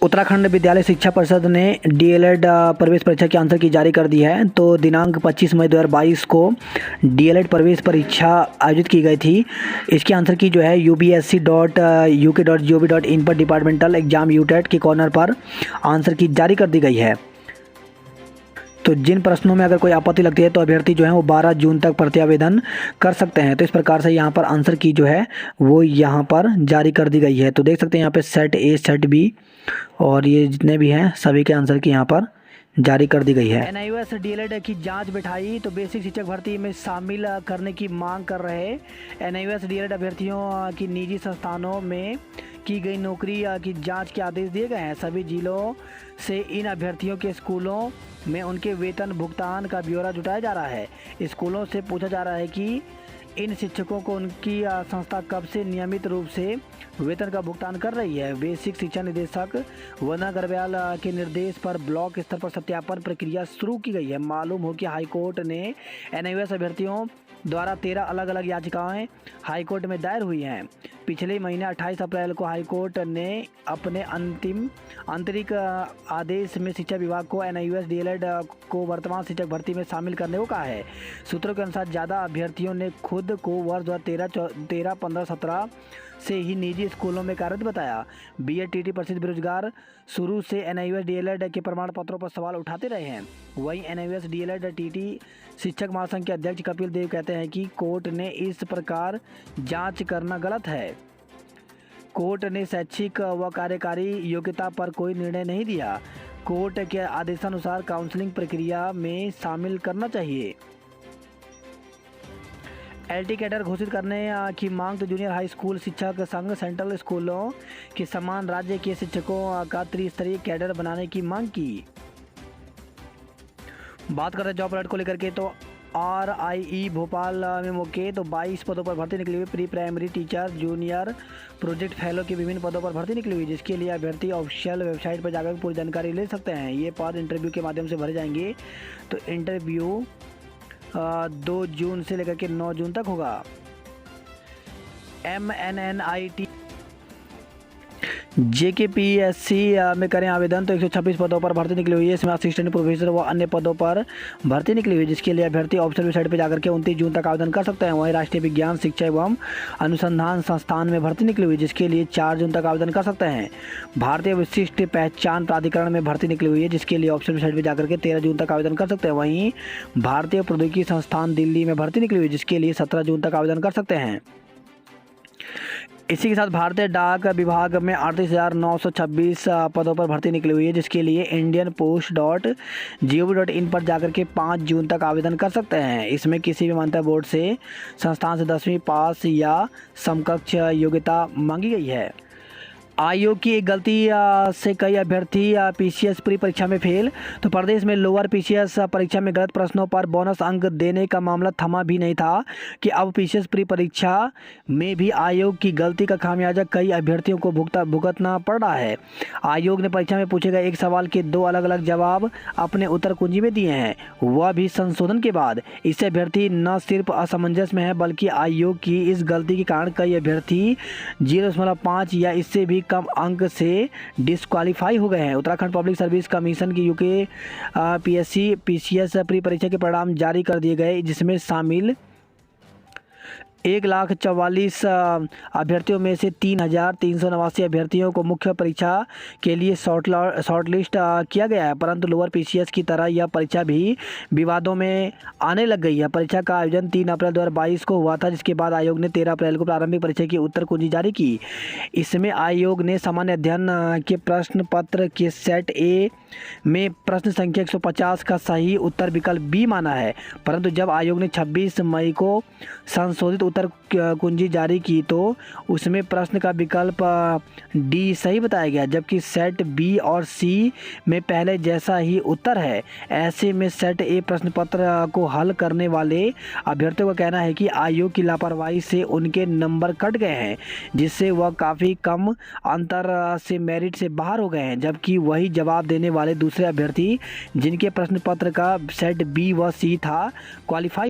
उत्तराखंड विद्यालय शिक्षा परिषद ने डीएलएड प्रवेश परीक्षा की आंसर की जारी कर दी है। तो दिनांक 25 मई 2022 को डीएलएड प्रवेश परीक्षा आयोजित की गई थी। इसकी आंसर की जो है upsc.uk.gov.in पर डिपार्टमेंटल एग्जाम यूटेट के कॉर्नर पर आंसर की जारी कर दी गई है। तो जिन प्रश्नों में अगर कोई आपत्ति लगती है तो अभ्यर्थी जो है वो 12 जून तक प्रत्यावेदन कर सकते हैं। तो इस प्रकार से यहाँ पर आंसर की जो है वो यहाँ पर जारी कर दी गई है। तो देख सकते हैं यहाँ पे सेट ए, सेट बी और ये जितने भी हैं सभी के आंसर की यहाँ पर जारी कर दी गई है। एनआईओएस डीएलएड की जांच बिठाई, तो बेसिक शिक्षक भर्ती में शामिल करने की मांग कर रहे एनआईओएस डीएलएड अभ्यर्थियों की निजी संस्थानों में की गई नौकरी की जांच के आदेश दिए गए हैं। सभी जिलों से इन अभ्यर्थियों के स्कूलों में उनके वेतन भुगतान का ब्यौरा जुटाया जा रहा है। स्कूलों से पूछा जा रहा है कि इन शिक्षकों को उनकी संस्था कब से नियमित रूप से वेतन का भुगतान कर रही है। बेसिक शिक्षा निदेशक वंदना गर्ब्याल के निर्देश पर ब्लॉक स्तर पर सत्यापन प्रक्रिया शुरू की गई है। मालूम हो कि हाईकोर्ट ने एनआईओएस अभ्यर्थियों द्वारा 13 अलग अलग याचिकाएं हाईकोर्ट में दायर हुई हैं। पिछले महीने 28 अप्रैल को हाईकोर्ट ने अपने आंतरिक आदेश में शिक्षा विभाग को एनआईओएस डीएलएड को वर्तमान शिक्षक भर्ती में शामिल करने को कहा है। सूत्रों के अनुसार ज़्यादा अभ्यर्थियों ने खुद को वर्ष 2013, 15, 17 से ही निजी स्कूलों में कार्यरत बताया। बीएड टीटी प्रसिद्ध बेरोजगार शुरू से एनआईओएस डीएलएड के प्रमाण पत्रों पर सवाल उठाते रहे हैं। वहीं एनआईओएस डीएलएड टीटी शिक्षक महासंघ के अध्यक्ष कपिल देव कहते हैं कि कोर्ट ने इस प्रकार जांच करना गलत है। कोर्ट ने शैक्षिक व कार्यकारी योग्यता पर कोई निर्णय नहीं दिया। कोर्ट के आदेशानुसार काउंसलिंग प्रक्रिया में शामिल करना चाहिए। एलटी कैडर घोषित करने की मांग, तो जूनियर हाई स्कूल शिक्षक संघ सेंट्रल स्कूलों के समान राज्य के शिक्षकों का त्रिस्तरीय कैडर बनाने की मांग की। बात करते हैं जॉब अलर्ट को लेकर के, तो RIE भोपाल में मौके तो 22 पदों पर भर्ती निकली हुई। Pre primary teacher, junior project fellow के विभिन्न पदों पर भर्ती निकली हुई, जिसके लिए अभ्यर्थी ऑफिशियल वेबसाइट पर जाकर पूरी जानकारी ले सकते हैं। ये पद इंटरव्यू के माध्यम से भरे जाएंगे। तो इंटरव्यू 2 जून से लेकर के 9 जून तक होगा। MNNIT JKPSC में करें आवेदन, तो 126 पदों पर भर्ती निकली हुई है। इसमें असिस्टेंट प्रोफेसर व अन्य पदों पर भर्ती निकली हुई है, जिसके लिए अभ्यर्थी ऑफिशियल वेबसाइट पर जाकर के 29 जून तक आवेदन कर सकते हैं। वहीं राष्ट्रीय विज्ञान शिक्षा एवं अनुसंधान संस्थान में भर्ती निकली हुई है, जिसके लिए 4 जून तक आवेदन कर सकते हैं। भारतीय विशिष्ट पहचान प्राधिकरण में भर्ती निकली हुई है, जिसके लिए ऑफिशियल वेबसाइट पर जाकर के 13 जून तक आवेदन कर सकते हैं। वहीं भारतीय प्रौद्योगिकी संस्थान दिल्ली में भर्ती निकली हुई है, जिसके लिए 17 जून तक आवेदन कर सकते हैं। इसी के साथ भारतीय डाक विभाग में 38,926 पदों पर भर्ती निकली हुई है, जिसके लिए indianpost.gov.in पर जाकर के 5 जून तक आवेदन कर सकते हैं। इसमें किसी भी मान्यता बोर्ड से संस्थान से 10वीं पास या समकक्ष योग्यता मांगी गई है। आयोग की एक गलती से कई अभ्यर्थी पीसीएस प्री परीक्षा में फेल, तो प्रदेश में लोअर पीसीएस परीक्षा में गलत प्रश्नों पर बोनस अंक देने का मामला थमा भी नहीं था कि अब पीसीएस प्री परीक्षा में भी आयोग की गलती का खामियाजा कई अभ्यर्थियों को भुगतना पड़ रहा है। आयोग ने परीक्षा में पूछे गए एक सवाल के 2 अलग अलग जवाब अपने उत्तर कुंजी में दिए हैं, वह भी संशोधन के बाद। इससे अभ्यर्थी न सिर्फ असमंजस में है, बल्कि आयोग की इस गलती के कारण कई अभ्यर्थी 0.5 या इससे भी कम अंक से डिस्क्वालीफाई हो गए हैं। उत्तराखंड पब्लिक सर्विस कमीशन की यूके पीसीएस प्री परीक्षा के परिणाम जारी कर दिए गए, जिसमें शामिल 1,44,000 अभ्यर्थियों में से 3,389 अभ्यर्थियों को मुख्य परीक्षा के लिए शॉर्टलिस्ट किया गया है। परंतु लोअर पीसीएस की तरह यह परीक्षा भी विवादों में आने लग गई है। परीक्षा का आयोजन 3 अप्रैल 2022 को हुआ था, जिसके बाद आयोग ने 13 अप्रैल को प्रारंभिक परीक्षा की उत्तर कुंजी जारी की। इसमें आयोग ने सामान्य अध्ययन के प्रश्न पत्र के सेट ए में प्रश्न संख्या 150 का सही उत्तर विकल्प बी माना है। परंतु जब आयोग ने 26 मई को संशोधित उत्तर कुंजी जारी की तो उसमें प्रश्न का विकल्प डी सही बताया गया, जबकि सेट बी और सी में पहले जैसा ही उत्तर है। ऐसे में सेट ए प्रश्न पत्र को हल करने वाले अभ्यर्थियों का कहना है कि आयोग की लापरवाही से उनके नंबर कट गए हैं, जिससे वह काफ़ी कम अंतर से मेरिट से बाहर हो गए हैं। जबकि वही जवाब देने वाले दूसरे अभ्यर्थी जिनके प्रश्न पत्र का सेट बी व सी था क्वालिफाई